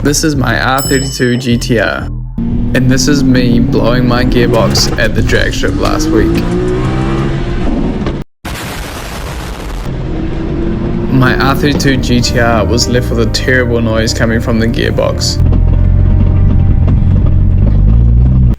This is my R32 Gtr, and this is me blowing my gearbox at the drag strip last week. My R32 Gtr was left with a terrible noise coming from the gearbox.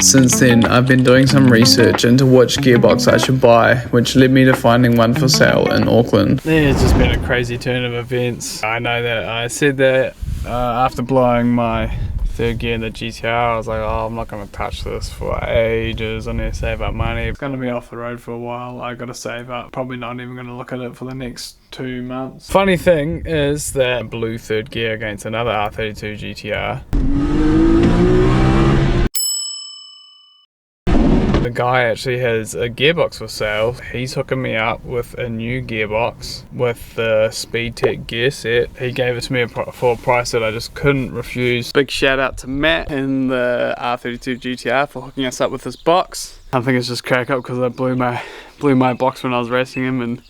Since then, I've been doing some research into which gearbox I should buy, which led me to finding one for sale in Auckland. It's just been a crazy turn of events. I know that I said that after blowing my third gear in the GTR, I was like, oh, I'm not going to touch this for ages. I need to save up money. It's going to be off the road for a while. I got to save up. Probably not even going to look at it for the next 2 months. Funny thing is that I blew third gear against another R32 GTR. The guy actually has a gearbox for sale. He's hooking me up with a new gearbox with the Speedtek gear set. He gave it to me for a price that I just couldn't refuse. Big shout out to Matt in the R32 GTR for hooking us up with this box. I think it's just crack up because I blew my box when I was racing him, and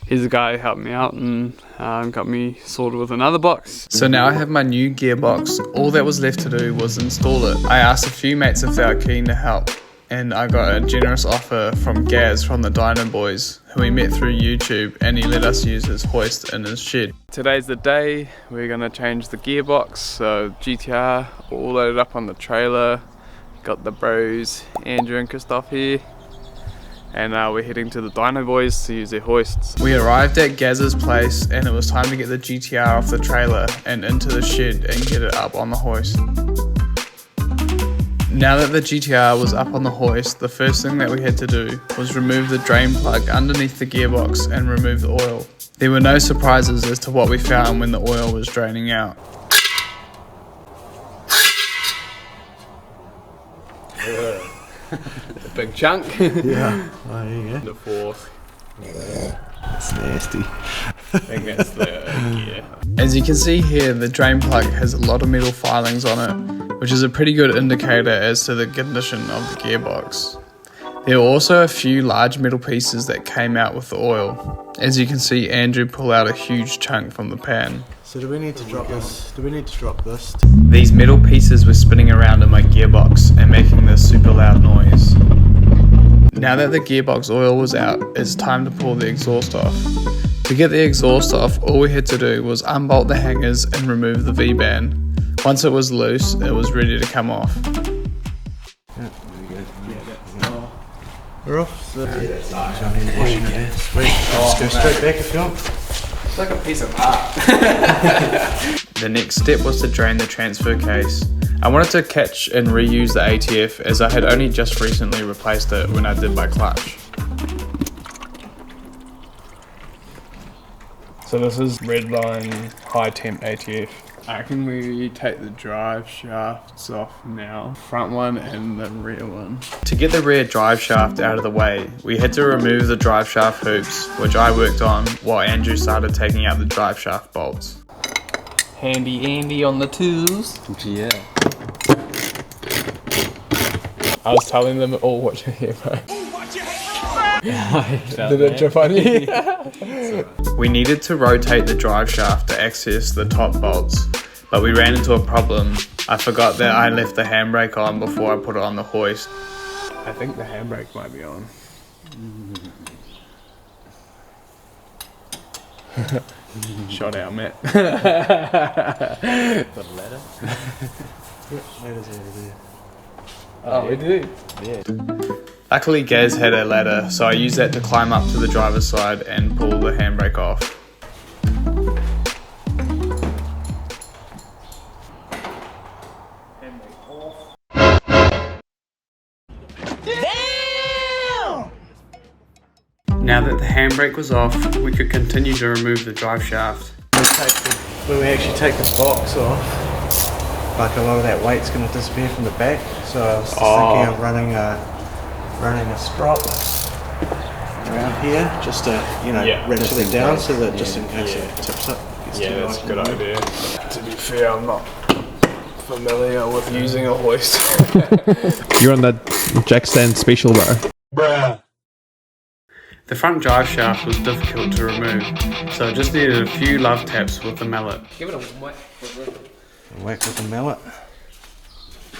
he's the guy who helped me out and got me sorted with another box. So now I have my new gearbox. All that was left to do was install it. I asked a few mates if they were keen to help, and I got a generous offer from Gaz from the Dyno Boys, who we met through YouTube, and he let us use his hoist in his shed. Today's the day. We're gonna change the gearbox. So GTR all loaded up on the trailer. Got the bros, Andrew and Christoph here. And we're heading to the Dyno Boys to use their hoists. We arrived at Gaz's place, and it was time to get the GTR off the trailer and into the shed and get it up on the hoist. Now that the GTR was up on the hoist, the first thing that we had to do was remove the drain plug underneath the gearbox and remove the oil. There were no surprises as to what we found when the oil was draining out. A big chunk. Yeah. Oh, there you go. The fourth. That's nasty. I think that's the gear. As you can see here, the drain plug has a lot of metal filings on it, which is a pretty good indicator as to the condition of the gearbox. There were also a few large metal pieces that came out with the oil. As you can see, Andrew pulled out a huge chunk from the pan. So do we need to drop this? Do we need to drop this? These metal pieces were spinning around in my gearbox and making this super loud noise. Now that the gearbox oil was out, it's time to pull the exhaust off. To get the exhaust off, all we had to do was unbolt the hangers and remove the V-band. Once it was loose, it was ready to come off. Yeah, there we go. We're off. So that's nice. Sweet. Just go straight back if you want. It's like a piece of art. The next step was to drain the transfer case. I wanted to catch and reuse the ATF as I had only just recently replaced it when I did my clutch. So this is Redline high temp ATF. I reckon we take the drive shafts off now, front one and the rear one. To get the rear drive shaft out of the way, we had to remove the drive shaft hoops, which I worked on while Andrew started taking out the drive shaft bolts. Handy Andy on the tools. Yeah. I was telling them, oh, watch your hair, bro. Did it trip on you? We needed to rotate the drive shaft to access the top bolts, but we ran into a problem. I forgot that I left the handbrake on before I put it on the hoist. I think the handbrake might be on. Shot out, Matt. Got a ladder? Yep, ladder's over there. Oh, we do? Yeah. Luckily Gaz had a ladder, so I used that to climb up to the driver's side and pull the handbrake off. Handbrake off. Damn! Now that the handbrake was off, we could continue to remove the drive shaft. When we actually take the box off, like a lot of that weight's going to disappear from the back, so I was just thinking of running a strop around here just to, ratchet it down so that just in case it tips up. Yeah, that's a good idea. To be fair, I'm not familiar with using a hoist. You're on the jack stand special, bro. Bruh. The front drive shaft was difficult to remove, so I just needed a few love taps with the mallet. Give it a whack. Whack with the mallet.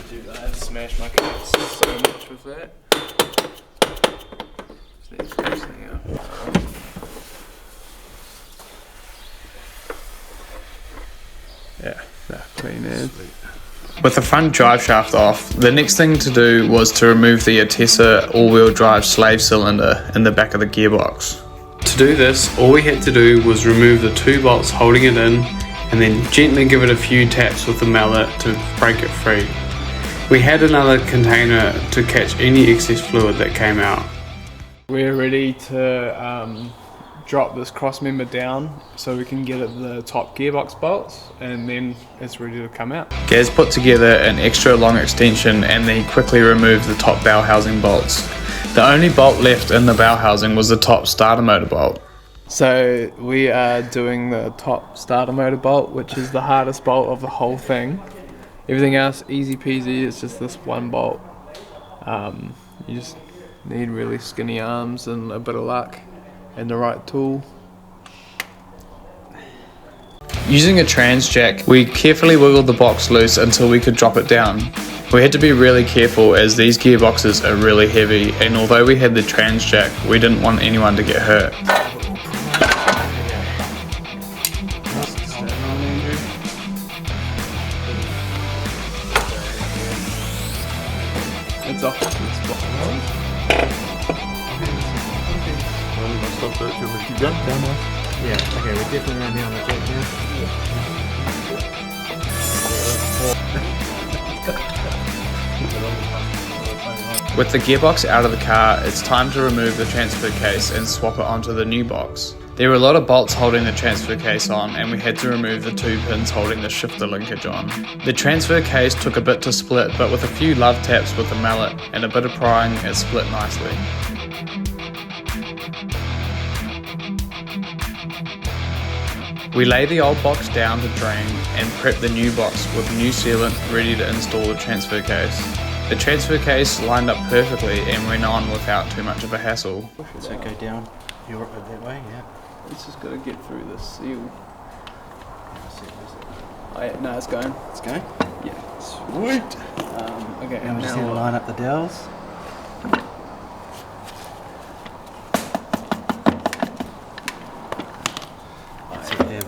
Dude, I had to smash my cuts so much with that. Just need to smash this thing out. Yeah, that's clean as. With the front drive shaft off, the next thing to do was to remove the Gtr all-wheel drive slave cylinder in the back of the gearbox. To do this, all we had to do was remove the 2 bolts holding it in and then gently give it a few taps with the mallet to break it free. We had another container to catch any excess fluid that came out. We're ready to drop this cross member down so we can get at the top gearbox bolts, and then it's ready to come out. Gaz put together an extra long extension and then he quickly removed the top bow housing bolts. The only bolt left in the bow housing was the top starter motor bolt. So we are doing the top starter motor bolt, which is the hardest bolt of the whole thing. Everything else easy peasy, it's just this one bolt. You just need really skinny arms and a bit of luck and the right tool. Using a trans jack, we carefully wiggled the box loose until we could drop it down. We had to be really careful as these gearboxes are really heavy, and although we had the trans jack, we didn't want anyone to get hurt. It's off. Keep going? Yeah, okay, we're definitely going to be on the jack now. With the gearbox out of the car, it's time to remove the transfer case and swap it onto the new box. There were a lot of bolts holding the transfer case on, and we had to remove the 2 pins holding the shifter linkage on. The transfer case took a bit to split, but with a few love taps with the mallet and a bit of prying, it split nicely. We lay the old box down to drain and prep the new box with new sealant ready to install the transfer case. The transfer case lined up perfectly and went on without too much of a hassle. So go down that way, yeah. It's just got to get through this seal. Oh yeah, no, it's going. It's going? Yeah. Sweet! Okay, Now we just need to line up the dowels.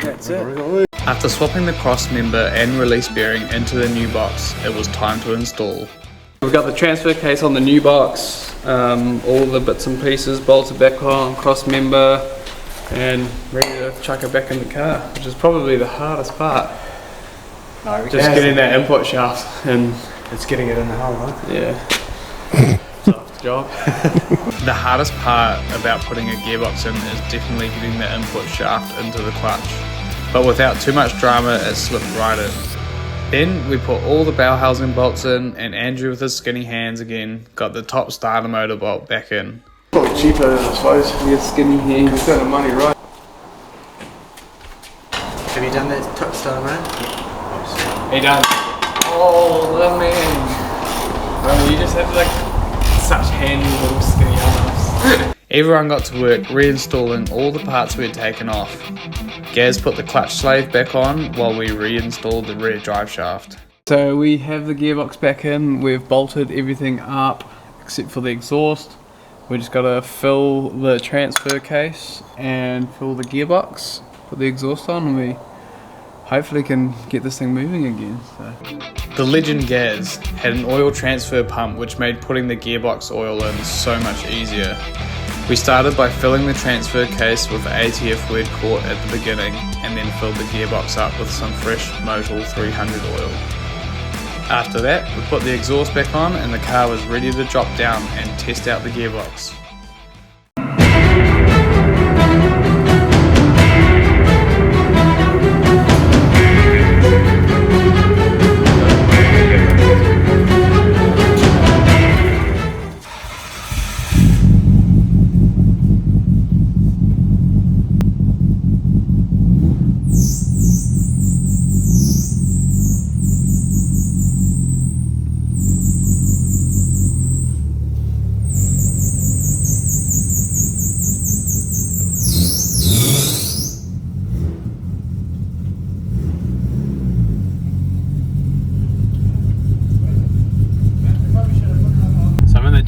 That's it. After swapping the cross member and release bearing into the new box, it was time to install. We've got the transfer case on the new box, all the bits and pieces bolted back on, cross member, and ready to chuck it back in the car, which is probably the hardest part. No, just getting that input shaft and it's getting it in the hole, right? Yeah. Tough job. The hardest part about putting a gearbox in is definitely getting the input shaft into the clutch. But without too much drama, it slipped right in. Then we put all the bow housing bolts in, and Andrew with his skinny hands again got the top starter motor bolt back in. Probably cheaper, I suppose, to get skinny hands. Instead of money, right? Have you done that top starter motor? He done. Oh, the man. Well, you just have like such handy little skinny arms. Everyone got to work reinstalling all the parts we had taken off. Gaz put the clutch slave back on while we reinstalled the rear drive shaft. So we have the gearbox back in, we've bolted everything up except for the exhaust. We just got to fill the transfer case and fill the gearbox, put the exhaust on, and we hopefully can get this thing moving again. So. The legend Gaz had an oil transfer pump which made putting the gearbox oil in so much easier. We started by filling the transfer case with the ATF wet quart at the beginning, and then filled the gearbox up with some fresh Motul 300 oil. After that, we put the exhaust back on and the car was ready to drop down and test out the gearbox.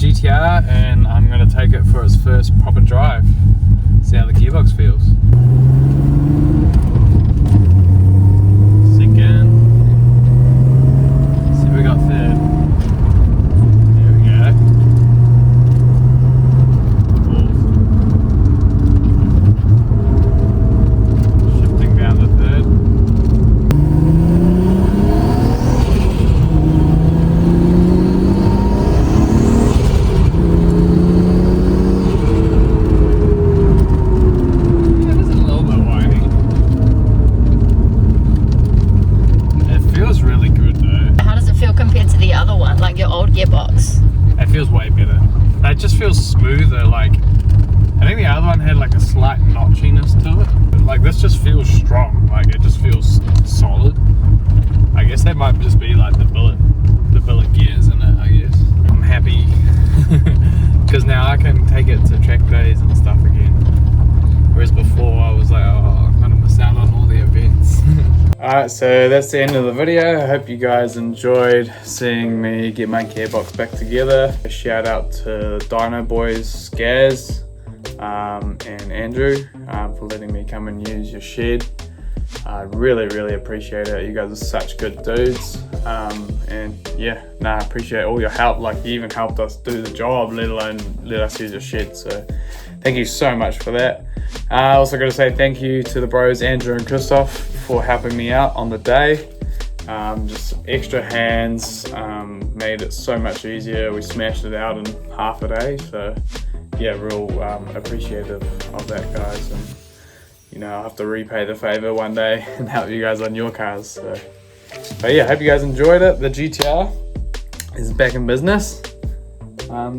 GTR and I'm going to take it for its first proper drive. See how the gearbox feels. Second. See if we got third. There we go. Fourth. Shifting down to third. Gearbox. It feels way better. It just feels smoother. Like, I think the other one had like a slight notchiness to it. Like, this just feels strong. Like, it just feels solid. I guess that might just be like the billet gears in it, I guess. I'm happy because now I can take it to track days and stuff again. Whereas before I was like, oh, I'm gonna miss out on all the events. Alright, so that's the end of the video. I hope you guys enjoyed seeing me get my gearbox back together. A shout out to Dino Boys, Gaz, and Andrew for letting me come and use your shed. I really appreciate it. You guys are such good dudes. And yeah, I appreciate all your help. Like, you even helped us do the job, let alone let us use your shed. So thank you so much for that. Also got to say thank you to the bros Andrew and Christoph for helping me out on the day. Just extra hands made it so much easier. We smashed it out in half a day. So yeah, real appreciative of that, guys. And you know, I'll have to repay the favor one day and help you guys on your cars. So, but yeah, hope you guys enjoyed it. The GTR is back in business.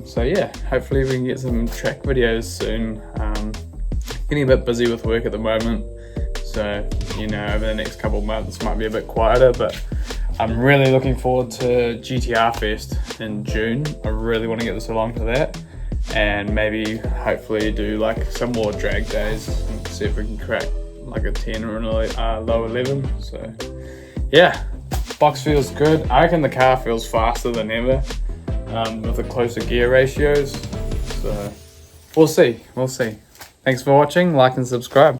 So yeah, hopefully we can get some track videos soon. Getting a bit busy with work at the moment, so you know, over the next couple of months might be a bit quieter, but I'm really looking forward to GTR Fest in June. I really want to get this along to that, and maybe hopefully do like some more drag days and see if we can crack like a 10 or a low 11. So yeah, box feels good. I reckon the car feels faster than ever with the closer gear ratios, so we'll see. Thanks for watching, like and subscribe.